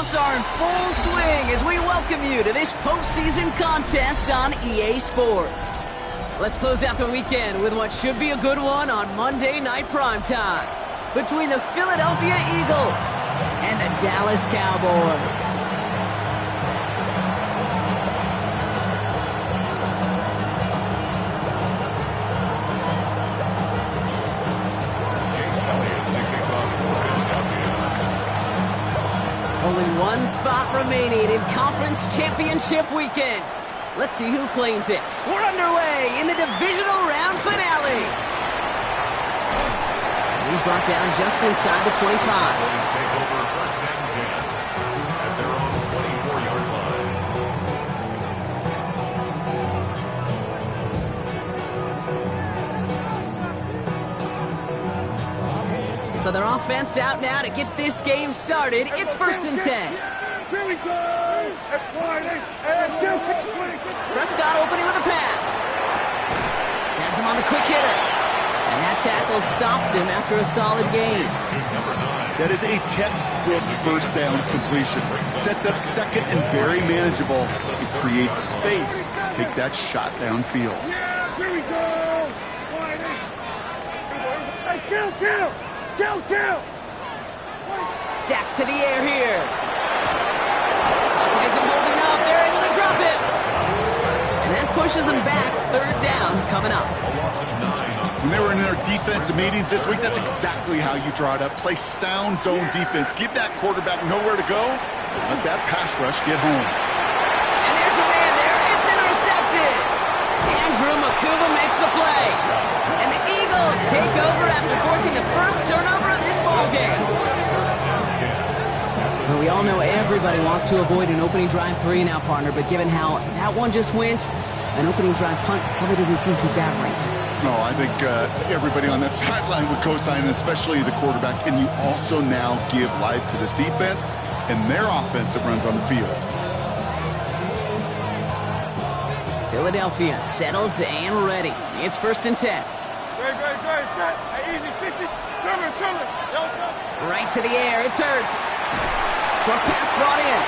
playoffs are in full swing as we welcome you to this postseason contest on EA Sports. Let's close out the weekend with what should be a good one on Monday Night Primetime between the Philadelphia Eagles and the Dallas Cowboys. Only one spot remaining in Conference Championship Weekend. Let's see who claims it. We're underway in the divisional round finale. He's brought down just inside the 25. Take over first and 10 at their own 24-yard line. So their offense out now to get this game started. It's first and 10. Here we go. Prescott opening with a pass. Has him on the quick hitter. And that tackle stops him after a solid gain. That is a textbook first down completion. Sets up second and very manageable. It creates space to take that shot downfield. Yeah, here we go. Hey, kill. Dak to the air here. Isn't holding up. They're able to drop it. And that pushes them back. Third down coming up. When they were in their defensive meetings this week, that's exactly how you draw it up. Play sound zone defense. Give that quarterback nowhere to go. Let that pass rush get home. And there's a man there. It's intercepted. Andrew Makuba makes the play. And the Eagles take over after forcing the first turnover of this ballgame. Well, we all know everybody wants to avoid an opening drive 3 now, partner, but given how that one just went, an opening drive punt probably doesn't seem too bad right now. No, I think everybody on that sideline would co-sign, especially the quarterback, and you also now give life to this defense and their offense that runs on the field. Philadelphia settled and ready. It's first and 10. Right to the air, it's Hurts. Short pass brought in.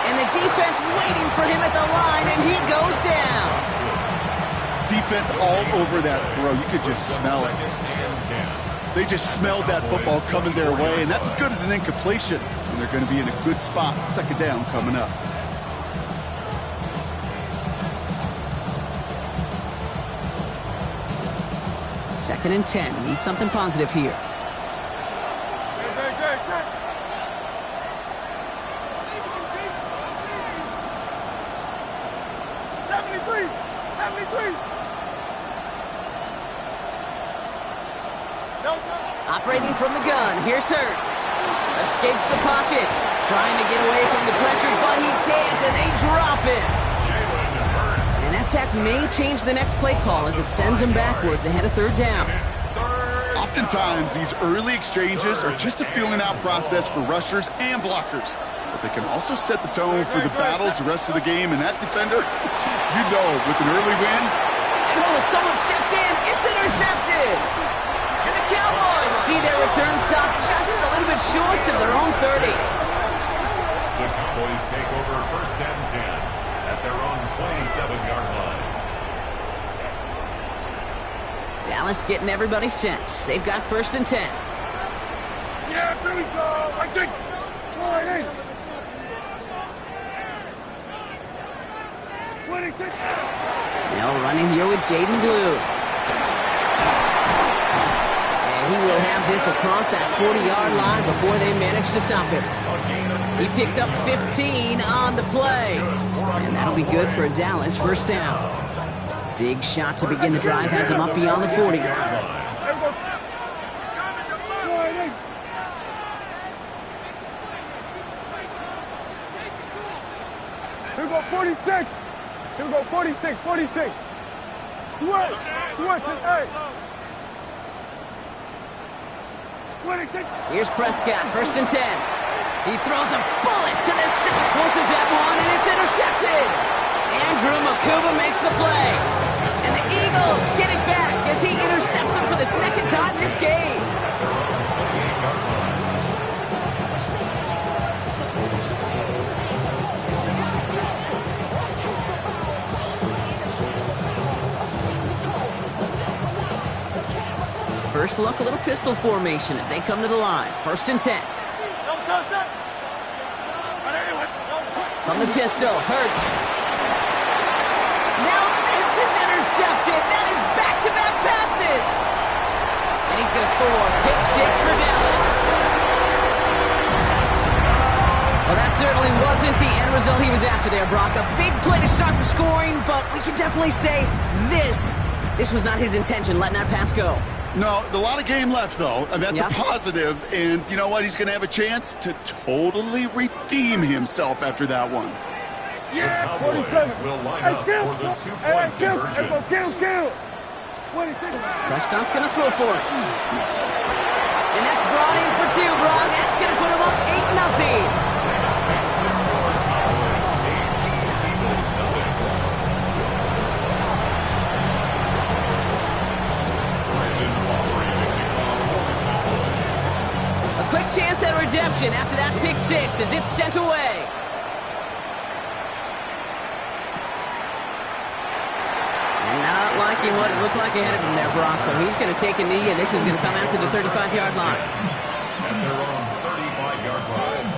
And the defense waiting for him at the line, and he goes down. Defense all over that throw. You could just smell it. They just smelled that football coming their way, and that's as good as an incompletion. And they're going to be in a good spot. Second down coming up. Second and 10. Need something positive here. Operating from the gun, here's Hurts. Escapes the pocket, trying to get away from the pressure, but he can't, and they drop it. And that sack may change the next play call as it sends him backwards ahead of third down. Oftentimes, these early exchanges are just a feeling-out process for rushers and blockers. But they can also set the tone for the battles the rest of the game, and that defender, you know, with an early win. And someone stepped in, it's intercepted. And the Cowboys see their return stop just a little bit short of their own 30. The Cowboys take over first and 10 at their own 27-yard line. Dallas getting everybody set. They've got first and 10. Yeah, here we go. I think. Now running here with Jaden Blue. He will have this across that 40-yard line before they manage to stop him. He picks up 15 on the play. And that'll be good for a Dallas first down. Big shot to begin the drive has him up beyond the 40. Here we go, 46. Here we go, 46. Switch, hey. Here's Prescott, first and 10. He throws a bullet to the center, forces that one, and it's intercepted. Andrew Makuba makes the play. And the Eagles get it back as he intercepts him for the second time this game. First look, a little pistol formation as they come to the line. 1st and 10. From the pistol, Hurts. Now this is intercepted. That is back-to-back passes. And he's going to score. Pick 6 for Dallas. Well, that certainly wasn't the end result he was after there, Brock. A big play to start the scoring, but we can definitely say this was not his intention, letting that pass go. No, a lot of game left, though, and that's a positive. And you know what? He's going to have a chance to totally redeem himself after that one. Yeah, the Cowboys will line up for the 2-point conversion. Prescott's going to throw for it. And that's brought in for 2, Brock. That's going to put him up 8-0. Makes the score Cowboys 8, Eagles 0. A quick chance at redemption after that pick 6 as it's sent away. And not liking what it looked like ahead of him there, Brock. So he's going to take a knee, and this is going to come out to the 35-yard line. At their own 35-yard line.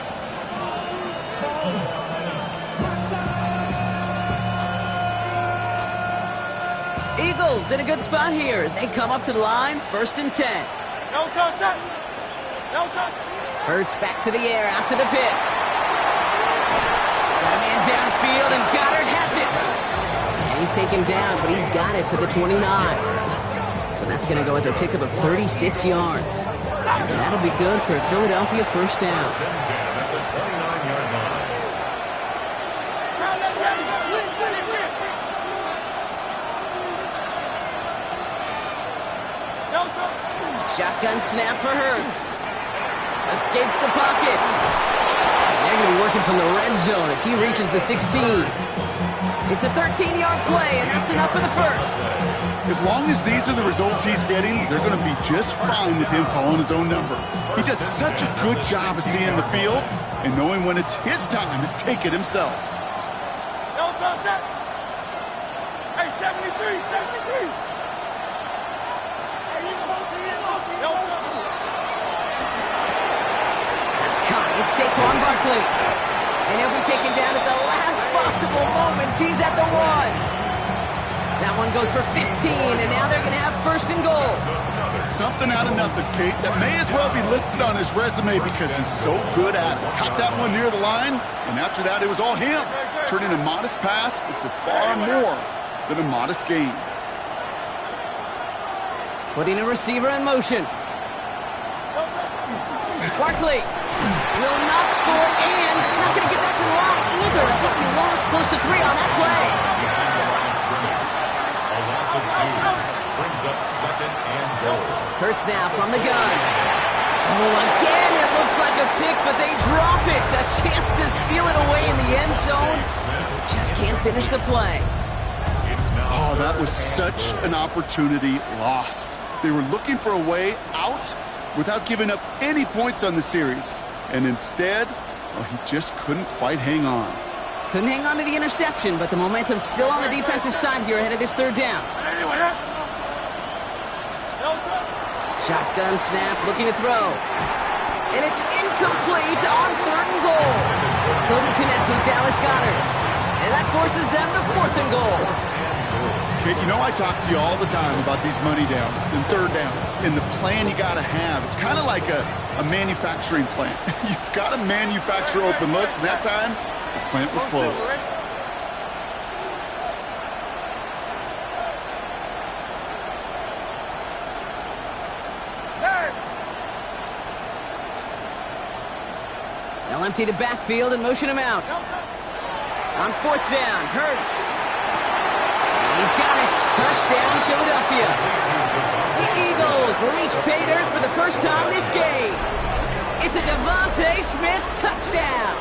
Eagles in a good spot here as they come up to the line. 1st and 10. No touch. Hurts back to the air after the pick. Got a man downfield, and Goddard has it. And he's taken down, but he's got it to the 29. So that's going to go as a pickup of 36 yards. And that'll be good for a Philadelphia 1st down. 1st and 10 at the 29-yard line. Shotgun snap for Hurts. Escapes the pocket. They're going to be working from the red zone as he reaches the 16. It's a 13-yard play, and that's enough for the 1st. As long as these are the results he's getting, they're going to be just fine with him calling his own number. He does such a good job of seeing the field and knowing when it's his time to take it himself. Hey, 73. It's Saquon Barkley. And he'll be taken down at the last possible moment. He's at the 1. That one goes for 15, and now they're going to have 1st and goal. Something out of nothing, Kate, that may as well be listed on his resume because he's so good at it. Caught that one near the line, and after that, it was all him. Turning a modest pass into far more than a modest gain. Putting a receiver in motion. Barkley will not score, and it's not going to get back to the line either. I think he lost close to 3 on that play. A loss of 2 brings up 2nd and goal. Hurts now from the gun. Oh, again, it looks like a pick, but they drop it. A chance to steal it away in the end zone. Just can't finish the play. Oh, that was such an opportunity lost. They were looking for a way out without giving up any points on the series. And instead, well, he just couldn't quite hang on. Couldn't hang on to the interception, but the momentum's still on the defensive side here ahead of this 3rd down. Shotgun snap, looking to throw. And it's incomplete on 3rd and goal. Couldn't connect with Dallas Goddard. And that forces them to 4th and goal. Kate, you know I talk to you all the time about these money downs and 3rd downs and the plan you got to have. It's kind of like a manufacturing plant. You've got to manufacture open looks, and that time, the plant was closed. They'll empty the backfield and motion him out. On 4th down, Hurts. He's got it. Touchdown, Philadelphia. The Eagles reach pay dirt for the first time this game. It's a Devontae Smith touchdown.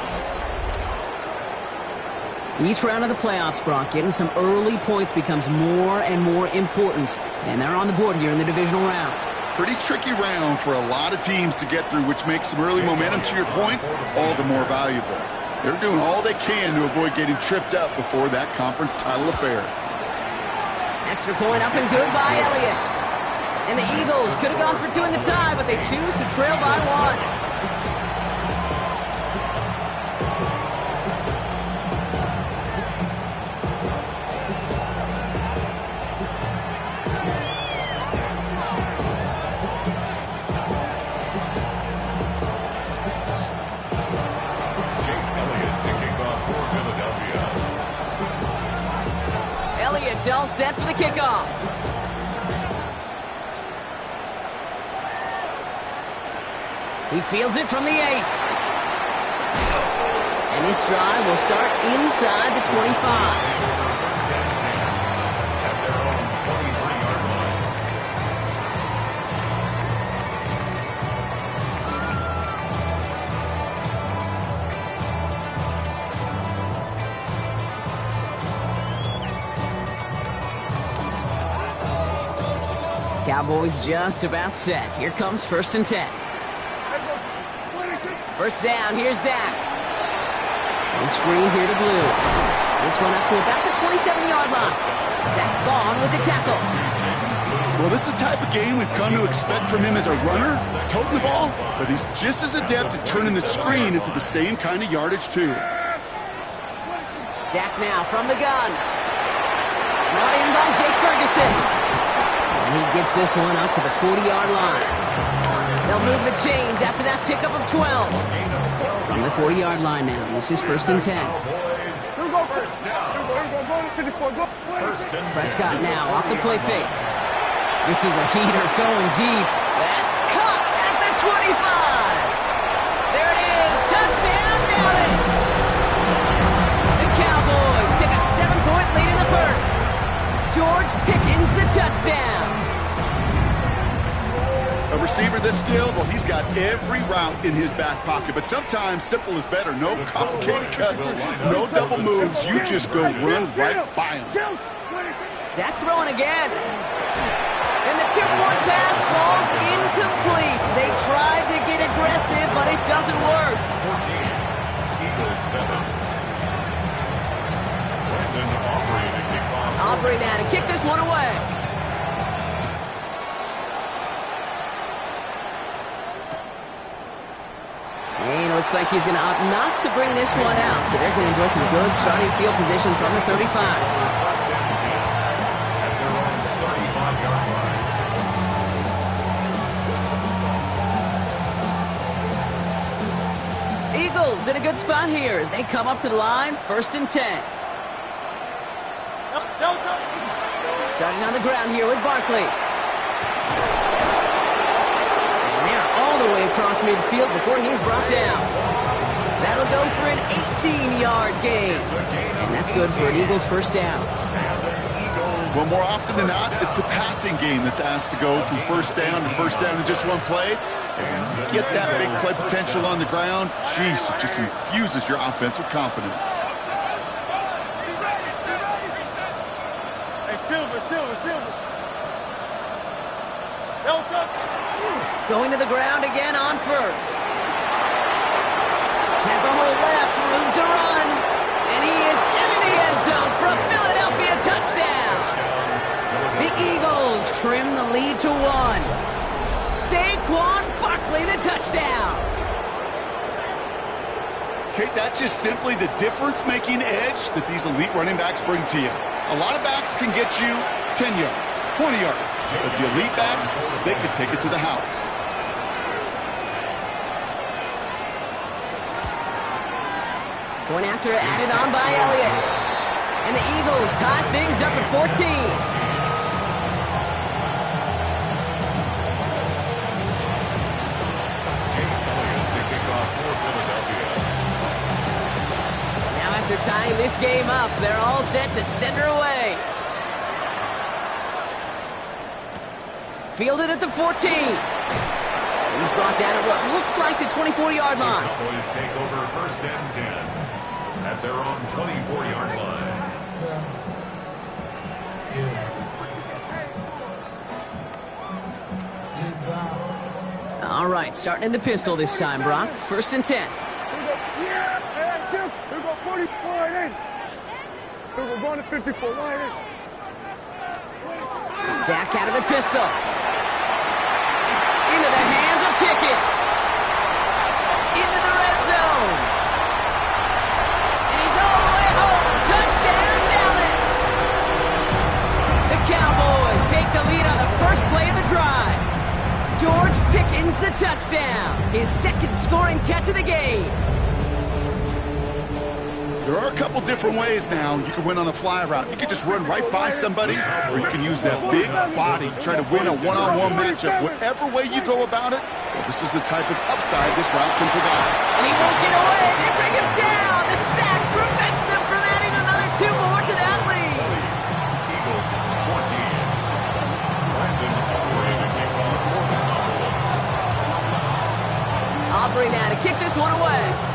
Each round of the playoffs, Brock, getting some early points becomes more and more important. And they're on the board here in the divisional round. Pretty tricky round for a lot of teams to get through, which makes some early momentum, to your point, all the more valuable. They're doing all they can to avoid getting tripped up before that conference title affair. Extra point up and good by Elliott. And the Eagles could have gone for 2 in the tie, but they choose to trail by 1. Elliott's all set for the kickoff. He fields it from the 8. And this drive will start inside the 25. Cowboys just about set. Here comes 1st and 10. First down, here's Dak. On screen here to Blue. This one up to about the 27-yard line. Zach Vaughn with the tackle. Well, this is the type of game we've come to expect from him as a runner, toting the ball, but he's just as adept at turning the screen into the same kind of yardage, too. Dak now from the gun. Brought in by Jake Ferguson. And he gets this one up to the 40-yard line. They'll move the chains after that pickup of 12. From the 40-yard line now, this is 1st and 10. Prescott now off the play fake. This is a heater going deep. That's caught at the 25. There it is. Touchdown, Dallas. The Cowboys take a 7-point lead in the first. George Pickens the touchdown. A receiver this skilled, well, he's got every route in his back pocket. But sometimes simple is better. No complicated cuts, no double moves. You just go run right by him. Dak throwing again. And the 2-point pass falls incomplete. They tried to get aggressive, but it doesn't work. 14, Eagles 7. Aubrey now to kick this one away. And it looks like he's going to opt not to bring this one out. So they're going to enjoy some good starting field position from the 35. Eagles in a good spot here as they come up to the line. 1st and 10. Starting on the ground here with Barkley. All the way across midfield before he's brought down. That'll go for an 18-yard gain. And that's good for an Eagles first down. Well, more often than not, it's the passing game that's asked to go from first down to first down in just one play. And you get that big play potential on the ground, jeez, it just infuses your offense with confidence. Hey, Silver. Going to the ground again on 1st. Has a hole left, room to run. And he is into the end zone for a Philadelphia touchdown. The Eagles trim the lead to 1. Saquon Barkley the touchdown. Kate, that's just simply the difference-making edge that these elite running backs bring to you. A lot of backs can get you 10 yards, 20 yards. But the elite backs, they can take it to the house. Point after added on by Elliott. And the Eagles tie things up at 14. Now after tying this game up, they're all set to send her away. Fielded at the 14. He's brought down at what looks like the 24-yard line. The Cowboys take over 1st and 10 at their own 24-yard line. All right, starting in the pistol this time, Brock. 1st and 10. Here we go, 44 right in. We're going to 54 right in. Dak out of the pistol. into the hands of Pickett. Into the red zone. And he's all the way home. Touchdown, Dallas. The Cowboys take the lead on the first play of the drive. George Pickens the touchdown. His second scoring catch of the game. There are a couple different ways now. You can win on a fly route. You can just run right by somebody, or you can use that big body, try to win a one-on-one matchup. Whatever way you go about it, well, this is the type of upside this route can provide. And he won't get away. They bring him down. The sack prevents them from adding another 2 more to that lead. Eagles 14. Brandon Llroe to take on Aubrey now to kick this one away.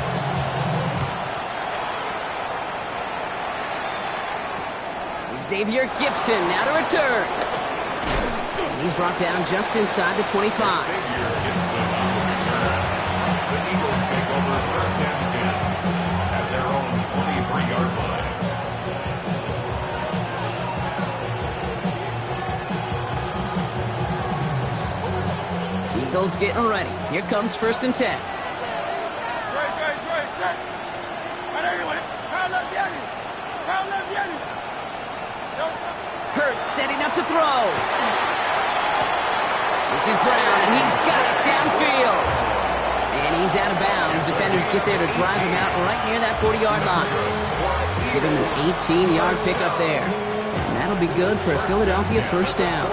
Llzaire Gibson now to return. And he's brought down just inside the 25. Llzaire Gibson on the return. The Eagles take over first and 10 at their own 23-yard line. Eagles getting ready. Here comes first and 10. Hurts setting up to throw. This is Brown, and he's got it downfield. And he's out of bounds. Defenders get there to drive him out right near that 40-yard line. Give him an 18-yard pickup there. And that'll be good for a Philadelphia first down.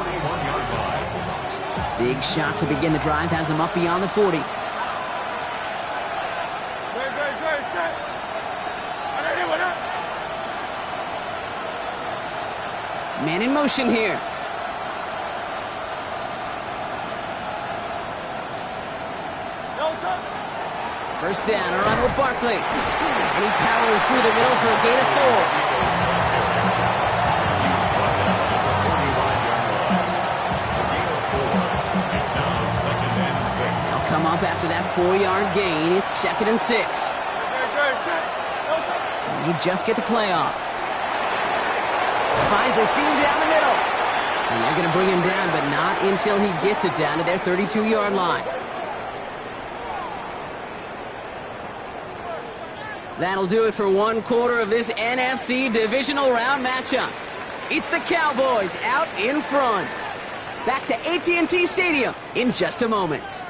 Big shot to begin the drive has him up beyond the 40. Man in motion here. First down, a run with Barkley. And he powers through the middle for a gain of 4. It's now second and 6. They'll come up after that 4-yard gain. It's second and 6. And you just get the play off. Finds a seam down the middle. And they're going to bring him down, but not until he gets it down to their 32-yard line. That'll do it for one quarter of this NFC divisional round matchup. It's the Cowboys out in front. Back to AT&T Stadium in just a moment.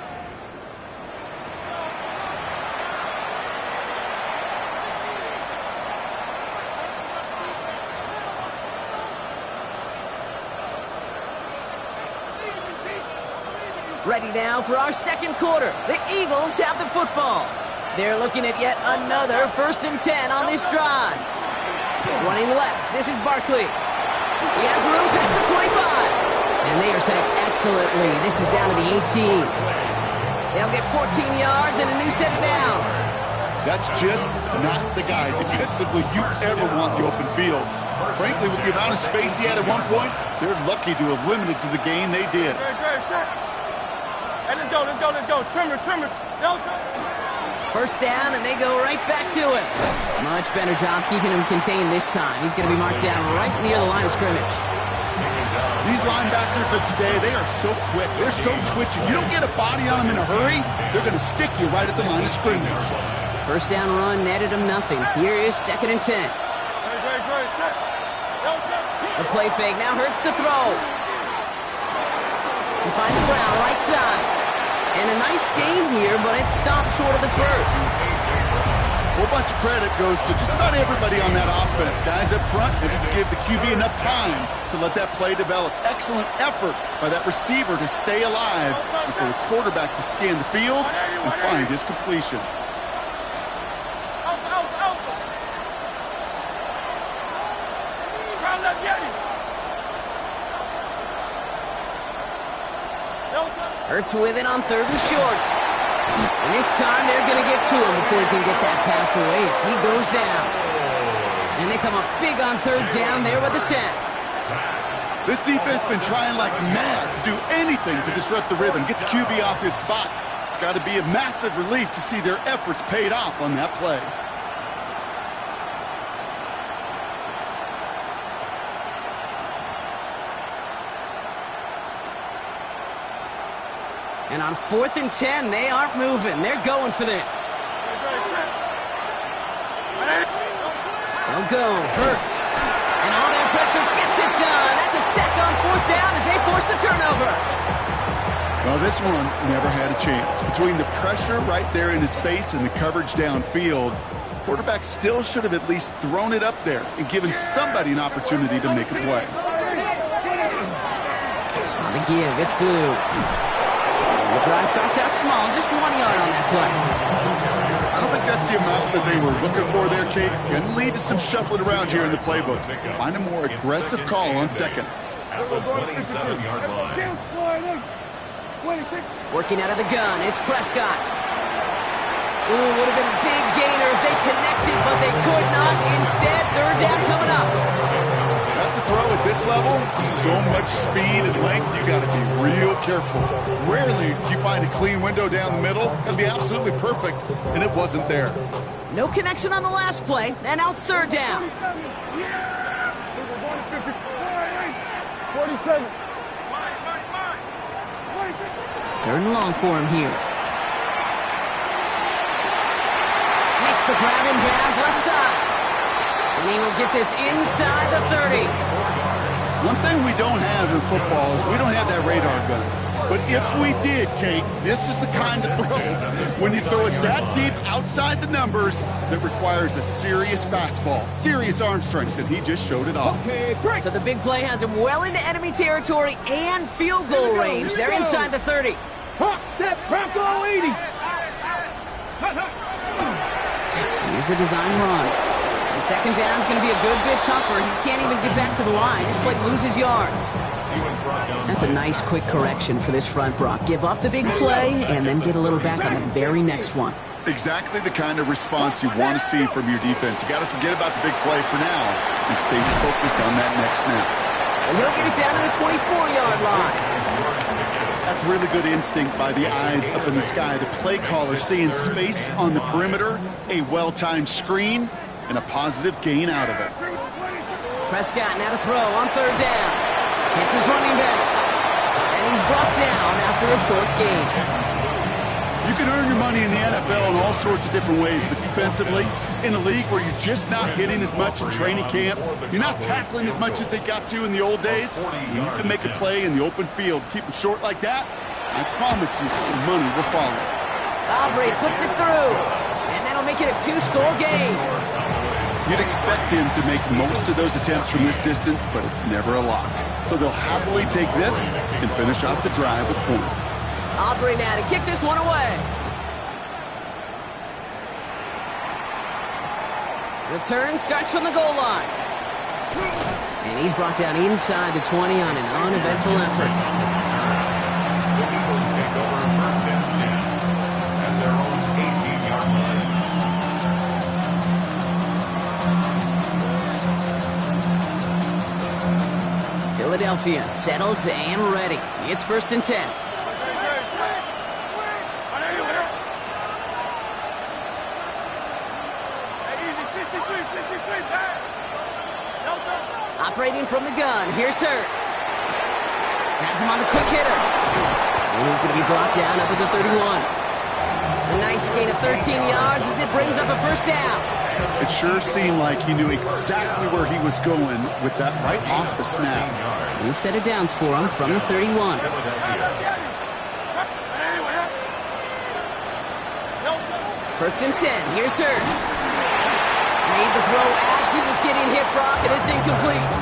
Ready now for our second quarter. The Eagles have the football. They're looking at yet another first and 10 on this drive. Running left, this is Barkley. He has room past the 25. And they are set up excellently. This is down to the 18. They'll get 14 yards and a new set of downs. That's just not the guy defensively you ever want the open field. Frankly, with the amount of space he had at one point, they're lucky to have limited to the gain they did. Hey, let's go. Trimmer. First down, and they go right back to it. Much better job keeping him contained this time. He's going to be marked down right near the line of scrimmage. These linebackers of today, they are so quick. They're so twitchy. You don't get a body on them in a hurry, they're going to stick you right at the line of scrimmage. First down run netted him nothing. Here is second and 10. A play fake now Hurts to throw. He finds Brown right side. And a nice gain here, but it stopped short of the first. A whole bunch of credit goes to just about everybody on that offense. Guys up front, they need to give the QB enough time to let that play develop. Excellent effort by that receiver to stay alive and for the quarterback to scan the field and find his completion. Hurts with it on third and short. And this time they're going to get to him before he can get that pass away as he goes down. And they come up big on third down there with the sack. This defense has been trying like mad to do anything to disrupt the rhythm, get the QB off his spot. It's got to be a massive relief to see their efforts paid off on that play. And on 4th and 10, they aren't moving. They're going for this. They'll go. Hurts. And all that pressure gets it done. That's a sack on 4th down as they force the turnover. Well, this one never had a chance. Between the pressure right there in his face and the coverage downfield, quarterback still should have at least thrown it up there and given somebody an opportunity to make a play. On the give, it's Blue. The drive starts out small, just 1 yard on that play. I don't think that's the amount that they were looking for there, Kate. Going to lead to some shuffling around here in the playbook. Find a more aggressive call on second. At the 27-yard line. Working out of the gun, it's Prescott. Ooh, would have been a big gainer if they connected, but they could not. Instead, 3rd down coming up. That's a throw at this level. So much speed and length, you got to be real careful. Rarely do you find a clean window down the middle. Got to be absolutely perfect, and it wasn't there. No connection on the last play, and now it's 3rd down. 47. 3rd and long for him here. Makes the grab in bounds left side. And he will get this inside the 30. One thing we don't have in football is we don't have that radar gun. But if we did, Kate, this is the kind of throw, when you throw it that deep outside the numbers, that requires a serious fastball, serious arm strength, and he just showed it off. So the big play has him well into enemy territory and field goal range. They're inside the 30. Step, Bronco 80. Here's a design run. And 2nd down is going to be a good bit tougher. He can't even get back to the line. This play loses yards. That's a nice quick correction for this front, Brock. Give up the big play and then get a little back on the very next one. Exactly the kind of response you want to see from your defense. You got to forget about the big play for now and stay focused on that next snap. And he'll get it down to the 24-yard line. That's really good instinct by the eyes up in the sky. The play caller seeing space on the perimeter, a well-timed screen, and a positive gain out of it. Prescott now to throw on 3rd down. Hits his running back. And he's brought down after a short gain. You can earn your money in the NFL in all sorts of different ways, but defensively, in a league where you're just not hitting as much in training camp, you're not tackling as much as they got to in the old days, when you can make a play in the open field, keep them short like that, I promise you some money will follow. Aubrey puts it through, and that'll make it a 2-score game. You'd expect him to make most of those attempts from this distance, but it's never a lock. So they'll happily take this and finish off the drive with points. Aubrey now to kick this one away. Return starts from the goal line. And he's brought down inside the 20 on an uneventful effort. The Eagles take over 1st and 10 at their own 18-yard line. Philadelphia settled and ready. It's 1st and 10. Operating from the gun, here's Hurts. Has him on the quick hitter. And he's going to be brought down up at the 31. A nice gain of 13 yards as it brings up a 1st down. It sure seemed like he knew exactly where he was going with that right off the snap. New set of downs for him from the 31. 1st and 10, here's Hurts. Made the throw as he was getting hit, Brock, and it's incomplete.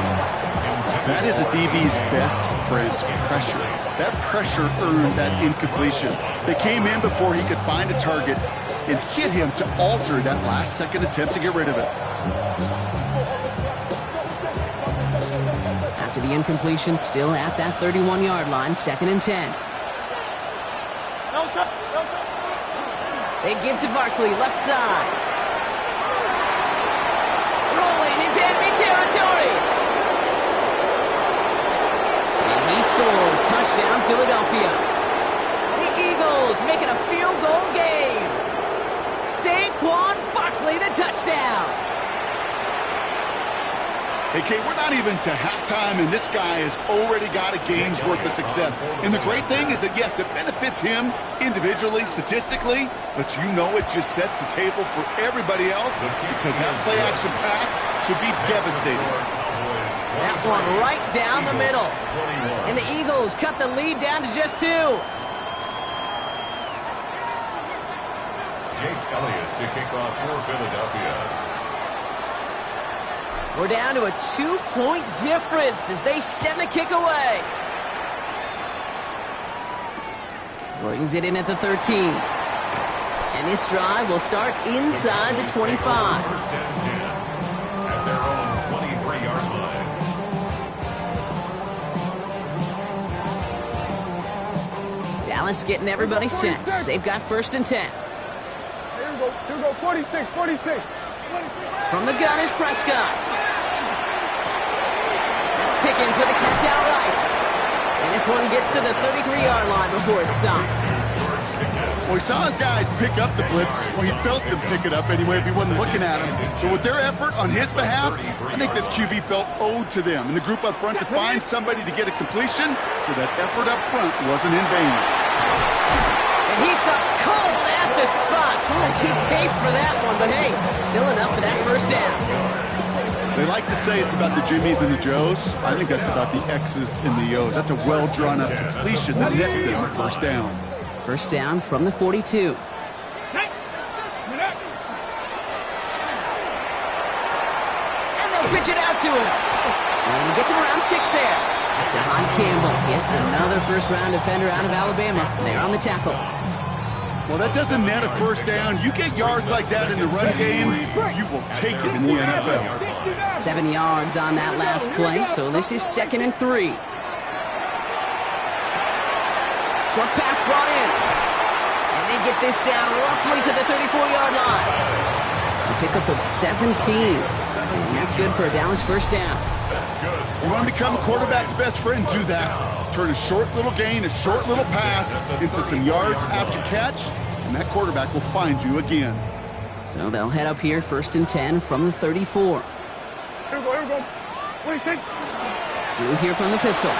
That is a DB's best friend, pressure. That pressure earned that incompletion. They came in before he could find a target and hit him to alter that last-second attempt to get rid of it. After the incompletion, still at that 31-yard line, 2nd and 10. They give to Barkley, left side. Rolling into enemy territory. And he scores. Touchdown, Philadelphia. The Eagles making a field goal game. Saquon Barkley, the touchdown. Hey, Kate, we're not even to halftime, and this guy has already got a game's worth of success. And the great thing is that, yes, it benefits him individually, statistically, but you know it just sets the table for everybody else because that play-action pass should be devastating. That one right down the middle. And the Eagles cut the lead down to just 2. Jake Elliott to kick off for Philadelphia. We're down to a 2-point difference as they send the kick away. Brings it in at the 13. And this drive will start inside the 25. First and 10 at their own 23-yard line. Dallas getting everybody set. They've got first and 10. Here we go, 46, 46. From the gun is Prescott. That's Pickens with a catch outright. And this one gets to the 33-yard line before it's stopped. Well, he saw his guys pick up the blitz. Well, he felt them pick it up anyway if he wasn't looking at him. But with their effort on his behalf, I think this QB felt owed to them and the group up front to find somebody to get a completion, so that effort up front wasn't in vain. And he stopped cold at the spot. We'll keep paid for that one, but hey, still enough for that first down. They like to say it's about the Jimmies and the Joes. I think that's about the X's and the O's. That's a well-drawn-up completion that nets them a first down. First down from the 42. And they'll pitch it out to him. And he gets him around 6 there. John Campbell, yet another first-round defender out of Alabama. They're on the tackle. Well, that doesn't net a first down. You get yards like that in the run game, you will take it in the NFL. 7 yards on that last play, so this is 2nd and 3. Short pass brought in. And they get this down roughly to the 34-yard line. A pickup of 17. And that's good for a Dallas first down. You want to become a quarterback's best friend, do that. Turn a short little gain, a short little pass into some yards after catch, and that quarterback will find you again. So they'll head up here, 1st and 10 from the 34. Here we go. What do you think? Blue here from the pistol. Oh,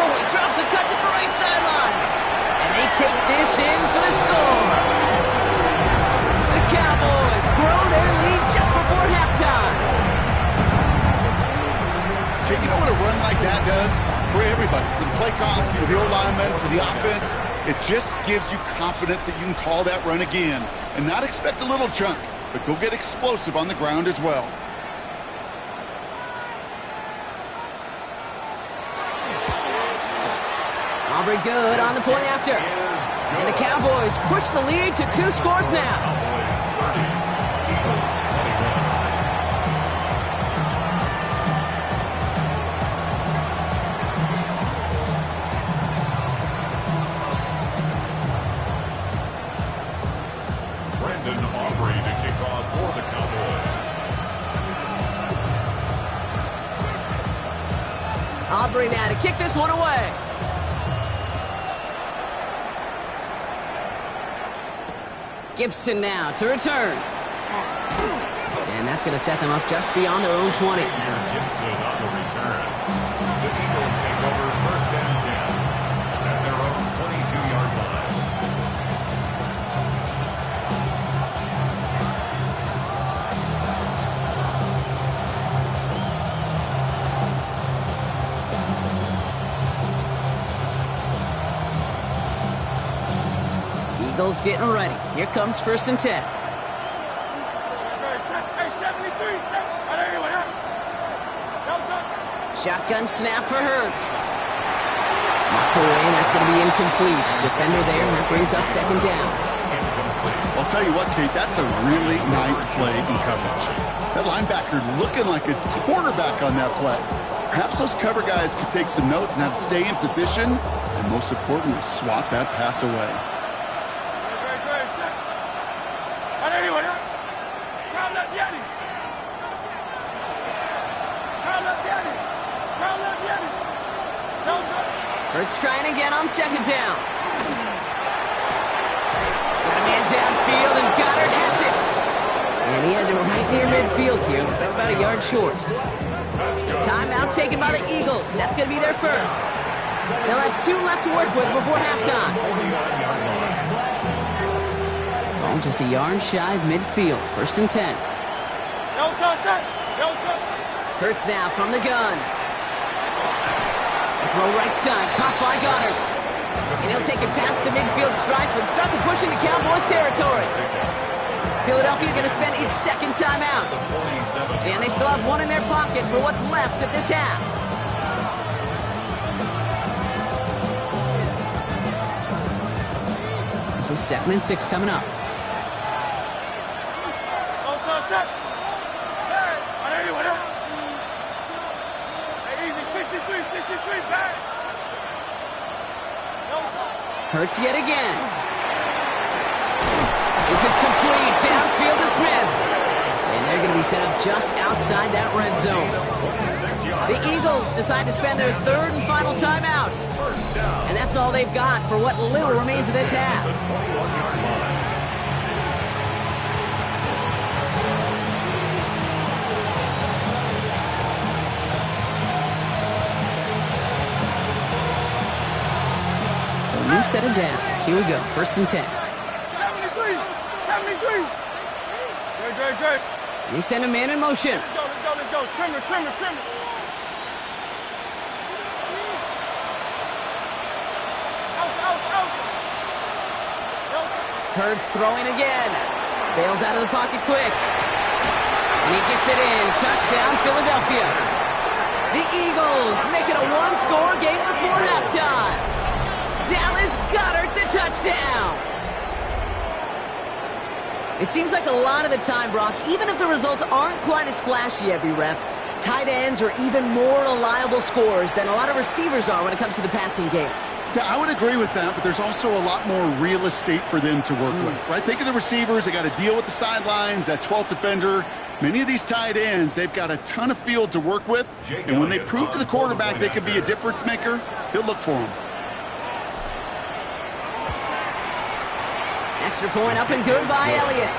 he drops a cut to the right sideline. And they take this in for the score. The Cowboys grow their lead just before halftime. You know what a run like that does for everybody, for the play call, for the O-lineman, for the offense? It just gives you confidence that you can call that run again and not expect a little chunk, but go get explosive on the ground as well. Aubrey good on the point after. And the Cowboys push the lead to 2 scores now. Aubrey to kick off for the Cowboys. Aubrey now to kick this one away. Gibson now to return. And that's going to set them up just beyond their own 20. Gibson on the return. The Eagles take over 1st and 10 at their own 22-yard line. Eagles getting ready. Here comes 1st and 10. Shotgun snap for Hurts. Knocked away, and that's going to be incomplete. Defender there, and that brings up 2nd down. I'll tell you what, Kate, that's a really nice play in coverage. That linebacker looking like a quarterback on that play. Perhaps those cover guys could take some notes on how to stay in position, and most importantly, swat that pass away. Hurts trying again on 2nd down. Got a man downfield, and Goddard has it. And he has it right near midfield downfield here. Looks like about a yard short. Timeout taken by the Eagles. That's going to be their first. They'll have 2 left to work with before halftime. Oh, just a yard shy of midfield. 1st and 10. Hurts now from the gun. Throw right side, caught by Goddard. And he'll take it past the midfield stripe and start the push into Cowboys territory. Philadelphia going to spend its 2nd timeout. And they still have 1 in their pocket for what's left of this half. This is 2nd and 6 coming up. Hurts yet again. This is complete. Downfield to Smith. And they're going to be set up just outside that red zone. The Eagles decide to spend their 3rd and final timeout. And that's all they've got for what little remains of this half. New set of downs. Here we go. 1st and 10. They send a man in motion. Let's go. Trimmer. Hurts throwing again. Bails out of the pocket quick. And he gets it in. Touchdown, Philadelphia. The Eagles make it a 1-score game before halftime. Dallas Goedert the touchdown. It seems like a lot of the time, Brock, even if the results aren't quite as flashy every rep, tight ends are even more reliable scorers than a lot of receivers are when it comes to the passing game. Yeah, I would agree with that, but there's also a lot more real estate for them to work with, right? Think of the receivers. They got to deal with the sidelines, that 12th defender. Many of these tight ends, they've got a ton of field to work with, and when they prove to the quarterback they can be a difference maker, he'll look for them. Extra point up and good by Elliott.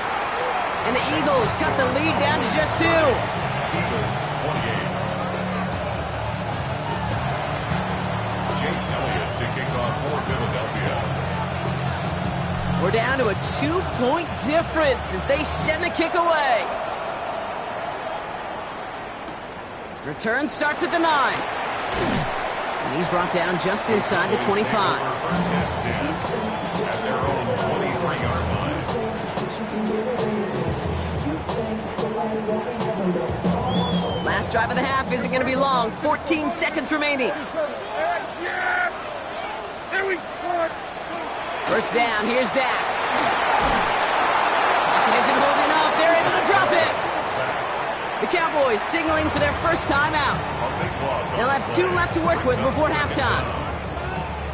And the Eagles cut the lead down to just 2. Eagles 28. Jake Elliott to kick off for Philadelphia. We're down to a 2-point difference as they send the kick away. Return starts at the 9. And he's brought down just inside the 25. At their own 23-yard line. Last drive of the half isn't going to be long. 14 seconds remaining. Here we go. 1st down. Here's Dak. Pocket isn't holding up. They're able to drop it. The Cowboys signaling for their 1st timeout. They'll have 2 left to work with before halftime.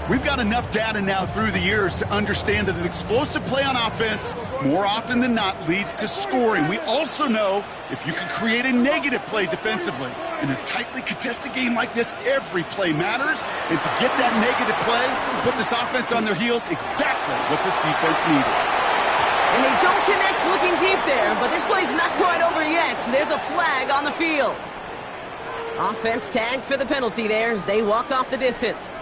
We've got enough data now through the years to understand that an explosive play on offense more often than not leads to scoring. We also know if you can create a negative play defensively. In a tightly contested game like this, every play matters. And to get that negative play, put this offense on their heels, exactly what this defense needed. And they don't connect looking deep there, but this play's not quite over yet. There's a flag on the field. Offense tagged for the penalty there as they walk off the distance.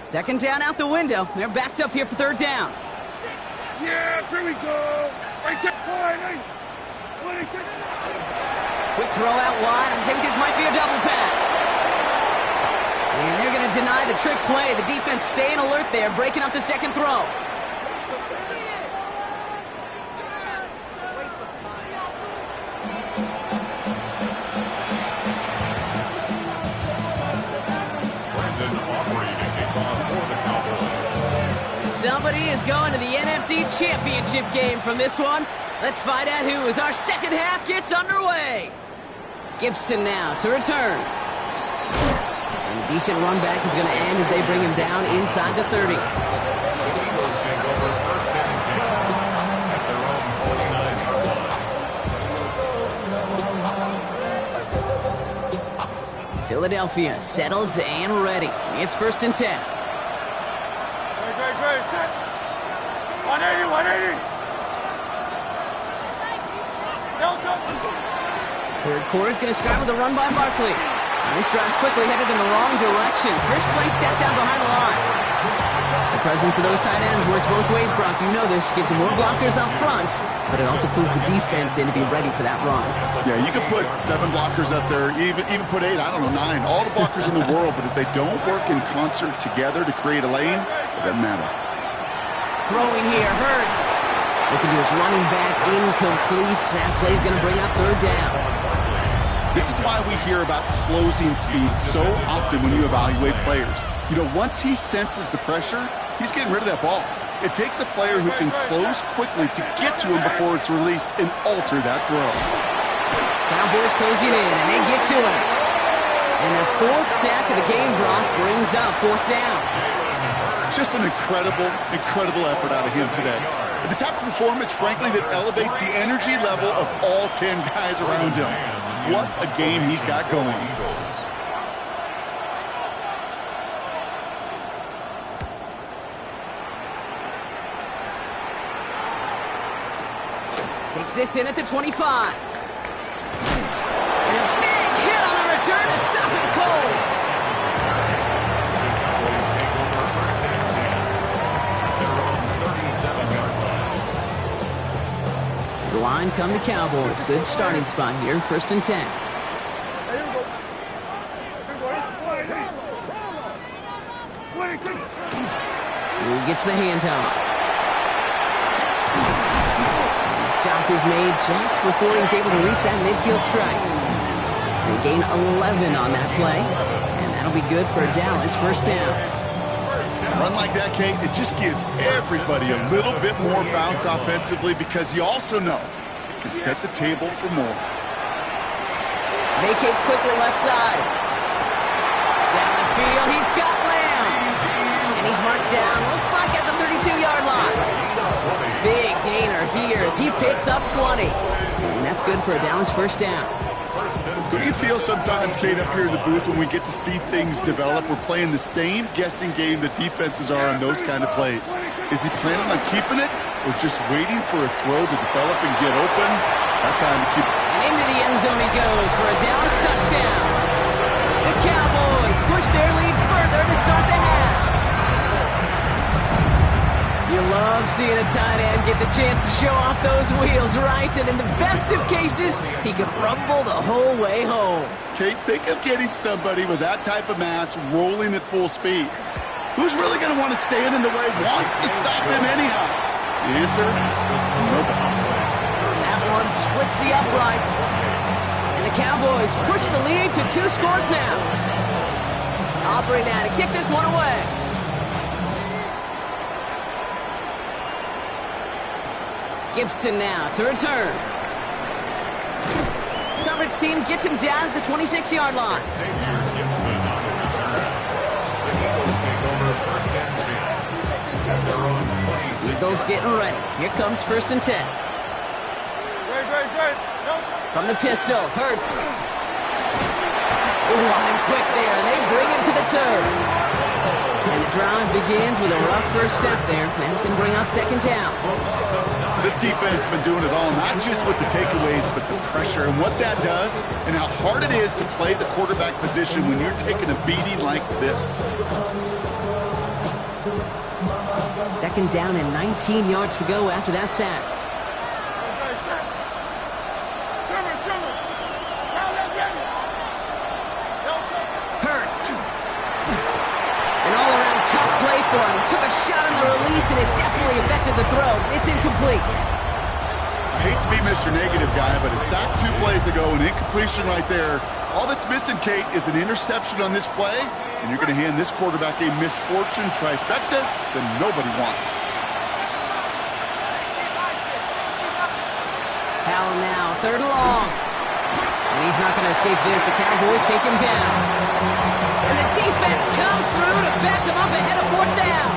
Second down out the window. They're backed up here for 3rd down. Yeah, here we go. Right there. Quick throw out wide. I think this might be a double pass. And they're going to deny the trick play. The defense staying alert there, breaking up the second throw. Somebody is going to the NFC Championship game from this one. Let's find out who as our second half gets underway. Gibson now to return. And a decent run back is going to end as they bring him down inside the 30. Eagles take over 1st and 10 at their own 49-yard line. Philadelphia settled and ready. It's 1st and 10. 180. Third quarter is going to start with a run by Barkley. This drive's quickly headed in the wrong direction. First play set down behind the line. The presence of those tight ends works both ways, Brock. You know this. Gives them more blockers up front, but it also pulls the defense in to be ready for that run. Yeah, you can put 7 blockers up there, even put 8, I don't know, 9. All the blockers in the world, but if they don't work in concert together to create a lane, it doesn't matter. Throwing here, Hurts. Looking to his running back, incomplete. That play's going to bring up third down. This is why we hear about closing speed so often when you evaluate players. You know, once he senses the pressure, he's getting rid of that ball. It takes a player who can close quickly to get to him before it's released and alter that throw. Cowboys closing in, and they get to him. And their 4th sack of the game, Brock, brings up 4th down. Just an incredible effort out of him today. The type of performance, frankly, that elevates the energy level of all 10 guys around him. What a game he's got going. Takes this in at the 25. And a big hit on the return to stop him cold. Cowboys take over first and 10 at their own 37-yard line. The line come the Cowboys. Good starting spot here, 1st and 10. He gets the handoff. Stop is made just before he's able to reach that midfield strike. They gain 11 on that play, and that'll be good for a Dallas 1st down. A run like that, Kate, it just gives everybody a little bit more bounce offensively because you also know it can set the table for more. Vacates quickly left side. Down the field, he's got Lamb. And he's marked down, looks like at the 32-yard line. Big gainer here as he picks up 20. And that's good for a Dallas 1st down. Do you feel sometimes, Kate, up here in the booth when we get to see things develop, we're playing the same guessing game that defenses are on those kind of plays? Is he planning on keeping it or just waiting for a throw to develop and get open? That time to keep it. And into the end zone he goes for a Dallas touchdown. The Cowboys push their lead further to start the half. You love seeing a tight end get the chance to show off those wheels, right? And in the best of cases, he can rumble the whole way home. Kate, think of getting somebody with that type of mass rolling at full speed. Who's really going to want to stand in the way, wants to stop him anyhow? The answer? Nobody. That one splits the uprights. And the Cowboys push the lead to 2 scores now. Operating now to kick this one away. Gibson now to return. Coverage team gets him down at the 26-yard line. Llzaire Gibson on the return. The Eagles take over first and 10 at their own 26. Eagles getting ready. Here comes 1st and 10. From the pistol, Hurts. Ooh, on him quick there, and they bring him to the turf. And the drive begins with a rough first step there. That's going to bring up 2nd down. This defense has been doing it all, not just with the takeaways, but the pressure and what that does and how hard it is to play the quarterback position when you're taking a beating like this. 2nd down and 19 yards to go after that sack. Hurts. An all-around tough play for him. Took a shot on the release, and it definitely affected the throw. It's incomplete. I hate to be Mr. Negative guy, but a sack 2 plays ago, an incompletion right there. All that's missing, Kate, is an interception on this play, and you're going to hand this quarterback a misfortune trifecta that nobody wants. Howell now, 3rd and long. And he's not going to escape this. The Cowboys take him down. And the defense comes through to back them up ahead of 4th down.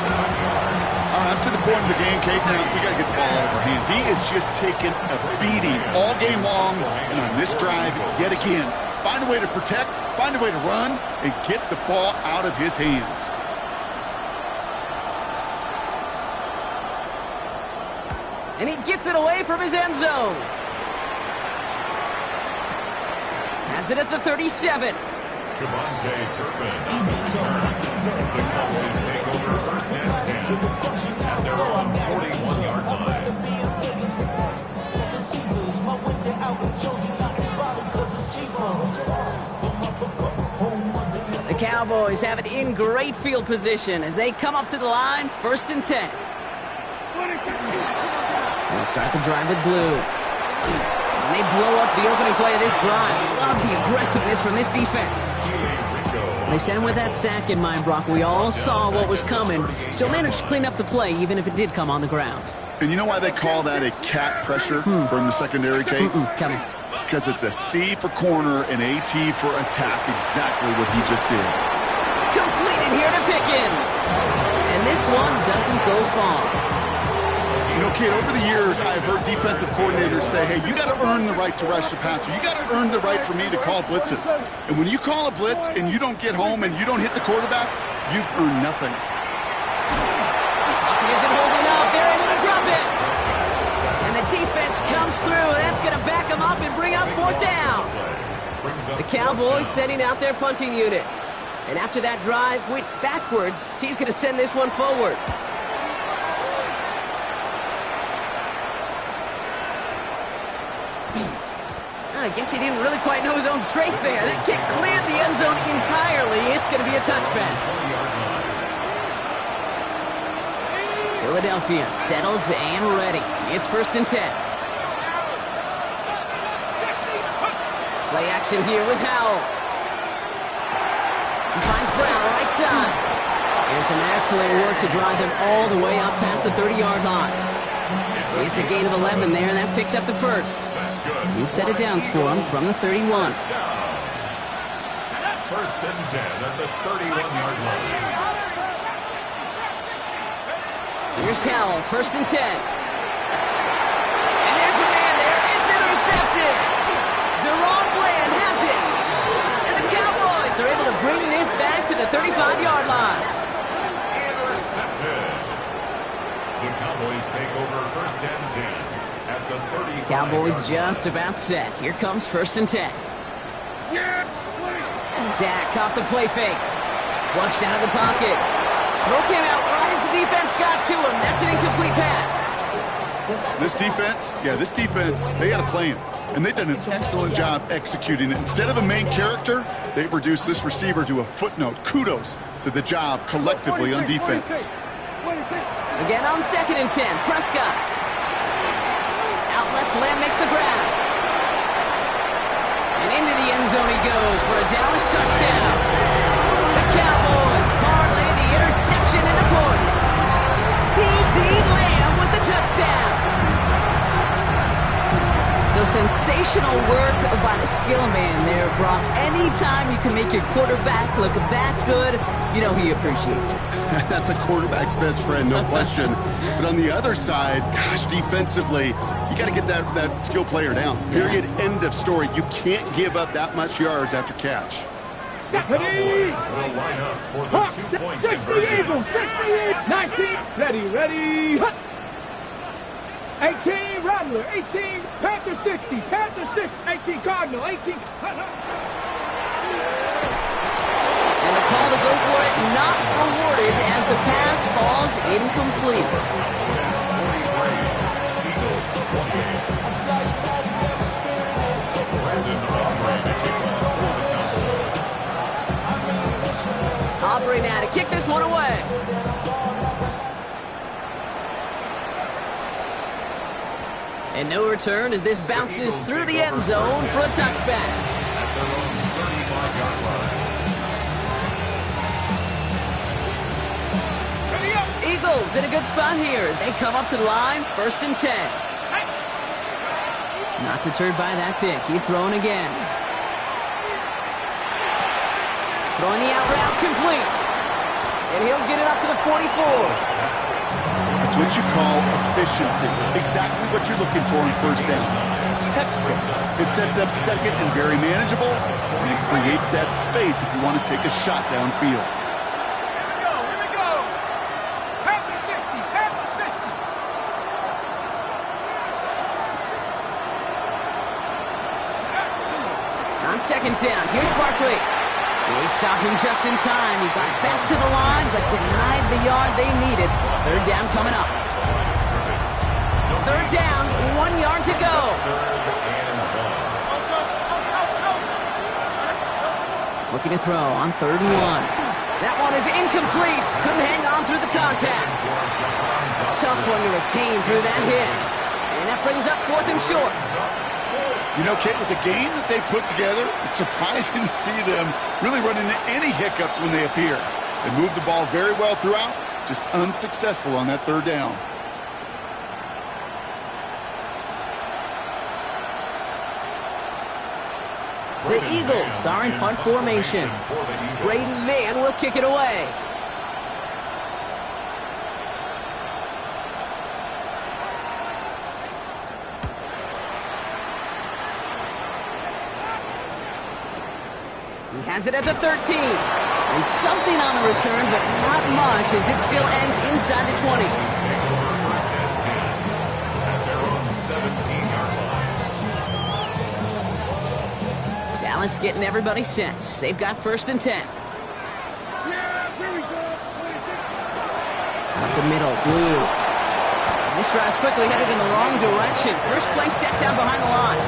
Up to the point of the game, Kate, now we got to get the ball out of our hands. He is just taking a beating all game long, and on this drive, yet again, find a way to protect, find a way to run, and get the ball out of his hands. And he gets it away from his end zone. has it at the 37. Devontae Turpin on the return. The Cowboys take over first and 10 at their own 41-yard line. The Cowboys have it in great field position as they come up to the line, first and 10. They'll start the drive with blue. And they blow up the opening play of this drive. Love the aggressiveness from this defense. They sent him with that sack in mind, Brock. We all saw what was coming. Still managed to clean up the play, even if it did come on the ground. And you know why they call that a cat pressure from the secondary, Kate? Tell me. Because it's a C for corner and a T for attack, exactly what he just did. Completed here to Pickens. And this one doesn't go far. You know, Kate, over the years, I've heard defensive coordinators say, hey, you got to earn the right to rush the passer. You got to earn the right for me to call blitzes. And when you call a blitz and you don't get home and you don't hit the quarterback, you've earned nothing. Pocket isn't holding up. They're able to drop it. And the defense comes through. That's going to back them up and bring up fourth down. The Cowboys setting out their punting unit. And after that drive went backwards, he's going to send this one forward. I guess he didn't really quite know his own strength there. That kick cleared the end zone entirely. It's going to be a touchback. Philadelphia settled and ready. It's first and 10. Play action here with Howell. He finds Brown right side. And some excellent work to drive them all the way up past the 30-yard line. It's a gain of 11 there, and that picks up the first. You've set it down for him from the 31. First and 10 at the 31-yard line. Here's Howell, first and 10. And there's a man there. It's intercepted. Deron Bland has it. And the Cowboys are able to bring this back to the 35-yard line. Intercepted. The Cowboys take over first and 10. At the 35. Cowboys just about set. Here comes first and 10. Dak off the play fake. Flushed out of the pocket. Throw came out right as the defense got to him. That's an incomplete pass. This defense, they had a plan. And they've done an excellent job executing it. Instead of a main character, they've reduced this receiver to a footnote. Kudos to the job collectively on defense. Again on second and 10. Prescott. Out left, Lamb makes the grab. And into the end zone he goes for a Dallas touchdown. The Cowboys parlay the interception into points. C.D. Lamb with the touchdown. So sensational work by the skill man there, Brock. Anytime you can make your quarterback look that good, you know he appreciates it. That's a quarterback's best friend, no question. But on the other side, gosh, defensively, you got to get that skill player down. Period. End of story. You can't give up that much yards after catch. The Cowboys will line up for the two-point conversion. 19, ready, 18, Rattler, 18, Panther 60, 18, Cardinal, 18. And the call to go for it not rewarded as the pass falls incomplete. Aubrey now to kick this one away. And no return as this bounces through the end zone for a touchback. At their own 35-yard line. Eagles in a good spot here as they come up to the line, first and 10. Not deterred by that pick. He's throwing again. Throwing the out route complete. And he'll get it up to the 44. That's what you call efficiency. Exactly what you're looking for in first down. Textbook. It sets up second and very manageable, and it creates that space if you want to take a shot downfield. Here we go. Panther 60, Panther 60. second down. Here's Barkley. They stopped him just in time. He got back to the line, but denied the yard they needed. Third down coming up. Third down, 1 yard to go. Looking to throw on 3rd and 1. That one is incomplete. Couldn't hang on through the contact. Tough one to retain through that hit. And that brings up 4th and short. You know, Kate, with the game that they put together, it's surprising to see them really run into any hiccups when they appear. They moved the ball very well throughout, just unsuccessful on that 3rd down. The Eagles are in punt formation. Braden Mann will kick it away. He has it at the 13. And something on the return, but not much as it still ends inside the 20. First and 10 at their own 17-yard line. Dallas getting everybody set. They've got 1st and 10. Up the middle, Blue. This route's quickly headed in the wrong direction. First play set down behind the line.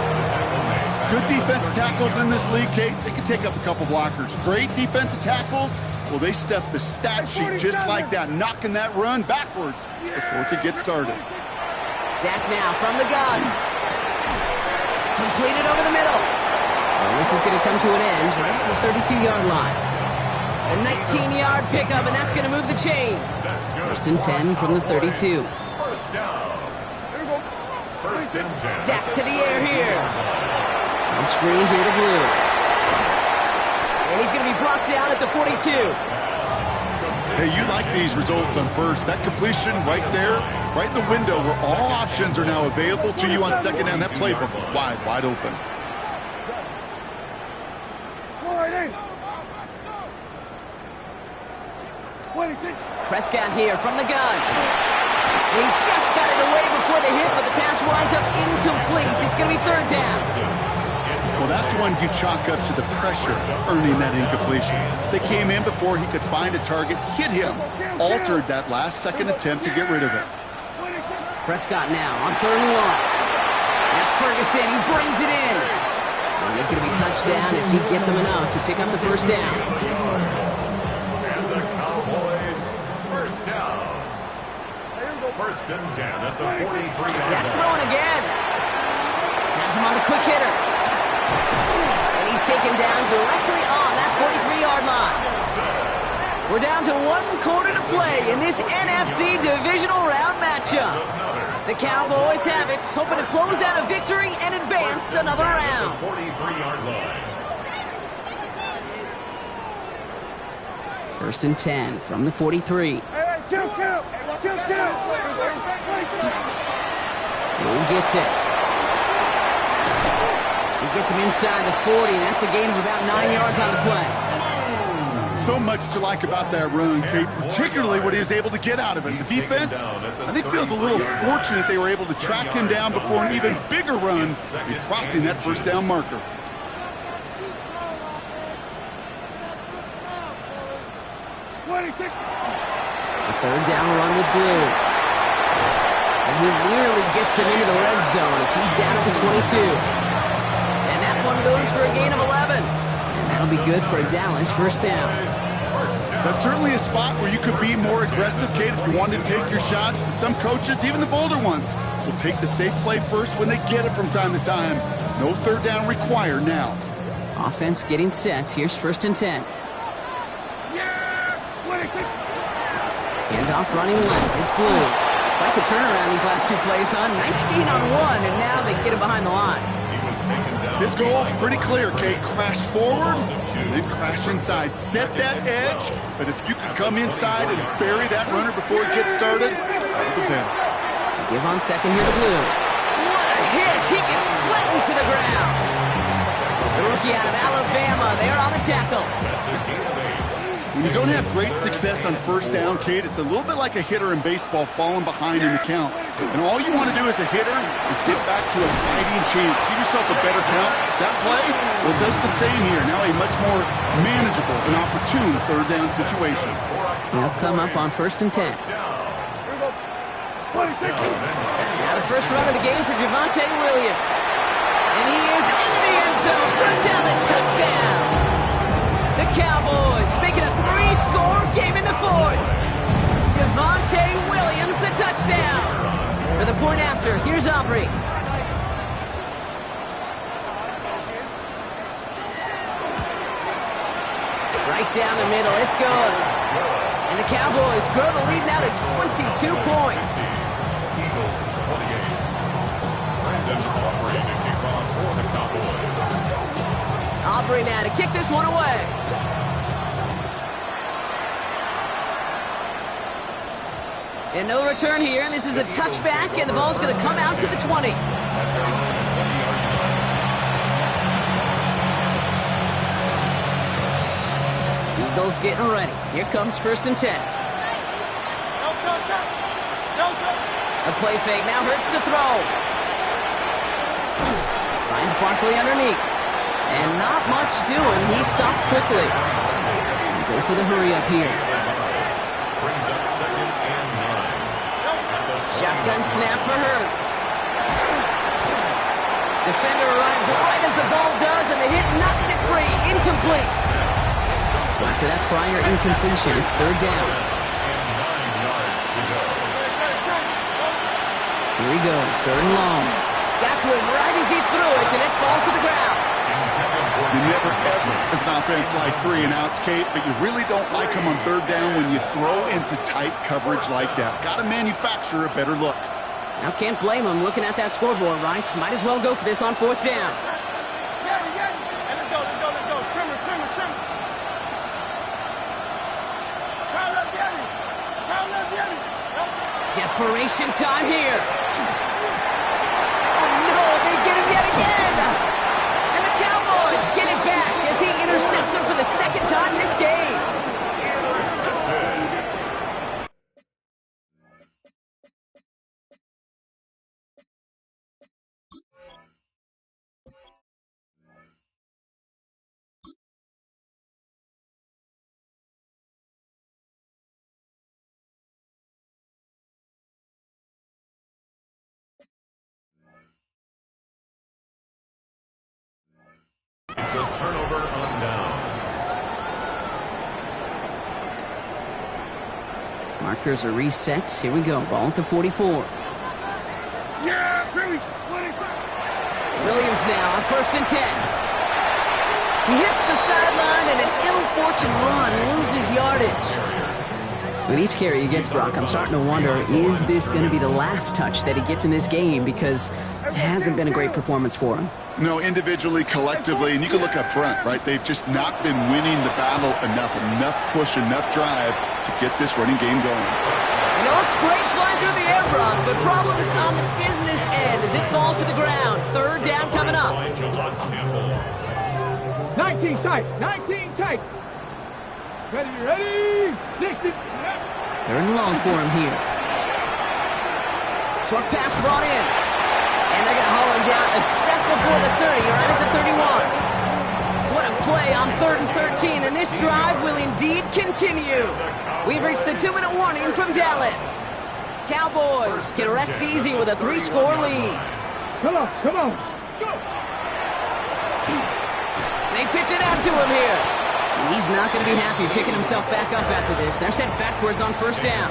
Good defensive tackles in this league, Kate. They can take up a couple blockers. Great defensive tackles. Well, they stuffed the stat sheet just like that, knocking that run backwards before it could get started. Dak now from the gun. Completed over the middle. Well, this is going to come to an end right at the 32-yard line. A 19-yard pickup, and that's going to move the chains. 1st and 10 from the 32. First down. First and 10. Dak to the air here. On screen here to Blue. And he's going to be brought down at the 42. Hey, you like these results on first. That completion right there, right in the window where all options are now available to you on second down. That playbook wide open. Prescott here from the gun. He just got it away before the hit, but the pass winds up incomplete. It's going to be 3rd down. Well, that's one you chalk up to the pressure earning that incompletion. They came in before he could find a target, hit him, altered that last-second attempt to get rid of it. Prescott now on 3rd and 1. That's Ferguson. He brings it in. And he's going to be touched down as he gets him enough to pick up the 1st down. And the Cowboys, first down. First and 10 at the 43-yard line. Dak throwing again. Has him on the quick hitter. And he's taken down directly on that 43-yard line. We're down to 1 quarter to play in this NFC divisional round matchup. The Cowboys have it, hoping to close out a victory and advance another round. 43-yard line. 1st and 10 from the 43. He gets it. He gets him inside the 40. That's a gain of about 9 yards on the play. So much to like about that run, Kate, particularly what he was able to get out of it. The defense, I think, feels a little fortunate they were able to track him down before an even bigger run in crossing that 1st down marker. The 3rd down run with Blue. And he nearly gets him into the red zone as he's down at the 22. And that one goes for a gain of 11. And that'll be good for a Dallas 1st down. That's certainly a spot where you could be more aggressive, Kate, if you wanted to take your shots. And some coaches, even the bolder ones, will take the safe play first when they get it from time to time. No 3rd down required now. Offense getting set. Here's 1st and 10. Handoff running left. It's Blue. Like the turnaround these last 2 plays, huh? Nice gain on 1, and now they get him behind the line. His goal is pretty clear, Kate. Crash forward, and then crash inside. Set that edge, but if you can come inside and bury that runner before it gets started, all the better. Give on second here to Blue. What a hit! He gets flattened to the ground. The rookie out of Alabama, they're on the tackle. When you don't have great success on first down, Kate, it's a little bit like a hitter in baseball falling behind in the count. And all you want to do as a hitter is get back to a fighting chance. Give yourself a better count. That play, well, it does the same here. Now a much more manageable and opportune third down situation. They'll come up on 1st and 10. Now the first run of the game for Javonte Williams. And he is into the end zone for a Dallas touchdown. The Cowboys making a 3-score game in the 4th. Javonte Williams, the touchdown. For the point after, here's Aubrey. Right down the middle, it's good. And the Cowboys grow the lead now to 22 points. Eagles 28. Brandon Aubrey to kick off for the Cowboys. Aubrey now to kick this one away. And no return here, and this is a touchback, and the ball's going to come out to the 20. Eagles getting ready. Here comes 1st and 10. A play fake now hurts to throw. Finds Barkley underneath. And not much doing. He stopped quickly. And goes to the hurry up here. Brings up 2nd and 9. Shotgun snap for Hurts. Defender arrives right as the ball does, and the hit knocks it free. Incomplete. So after that prior incompletion, it's 3rd down. Here he goes, 3rd and long. Got to it right as he threw it, and it falls to the ground. You never ever, as an offense, like 3 and outs, Kate, but you really don't like them on 3rd down when you throw into tight coverage like that. Got to manufacture a better look. Now can't blame him looking at that scoreboard, right? Might as well go for this on 4th down. Let's go. Trimmer. Desperation time here. Oh no, they get him yet again. And the Cowboys get it back as he intercepts him for the 2nd time this game. It's a turnover on downs. Markers are reset. Here we go. Ball at the 44. Yeah, Williams now on 1st and 10. He hits the sideline and an ill-fortuned run loses yardage. With each carry he gets, Brock, I'm starting to wonder, is this going to be the last touch that he gets in this game? Because it hasn't been a great performance for him. No, individually, collectively, and you can look up front, right? They've just not been winning the battle enough push, enough drive to get this running game going. You know, it's great flying through the air, Brock, but problems on the business end as it falls to the ground. 3rd down coming up. 19 tight. Ready. 60. 3rd and long for him here. Short pass brought in. And they're going to haul him down a step before the 30, right at the 31. What a play on 3rd and 13, and this drive will indeed continue. We've reached the 2-minute warning from Dallas. Cowboys can rest easy with a 3-score lead. Come on. Go. They pitch it out to him here. And he's not going to be happy picking himself back up after this. They're sent backwards on 1st down.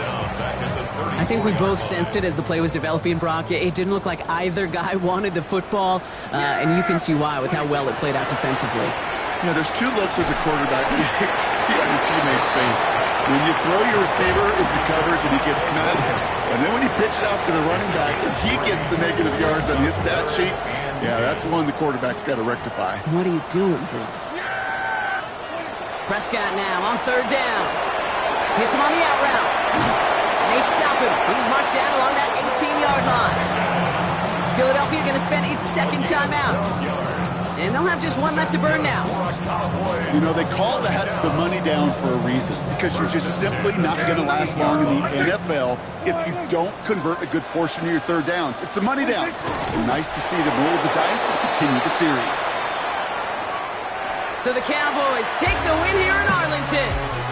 I think we both sensed it as the play was developing, Brock. It didn't look like either guy wanted the football, and you can see why with how well it played out defensively. You know, there's 2 looks as a quarterback you hate to see on your teammate's face. When you throw your receiver into coverage and he gets smacked, and then when you pitch it out to the running back and he gets the negative yards on his stat sheet, yeah, that's one the quarterback's got to rectify. What are you doing, bro? Prescott now on 3rd down. Hits him on the out route. And they stop him. He's marked down along that 18-yard line. Philadelphia going to spend its 2nd timeout. And they'll have just one left to burn now. You know, they call that the money down for a reason, because you're just simply not going to last long in the NFL if you don't convert a good portion of your third downs. It's the money down. And nice to see them roll the dice and continue the series. So the Cowboys take the win here in Arlington.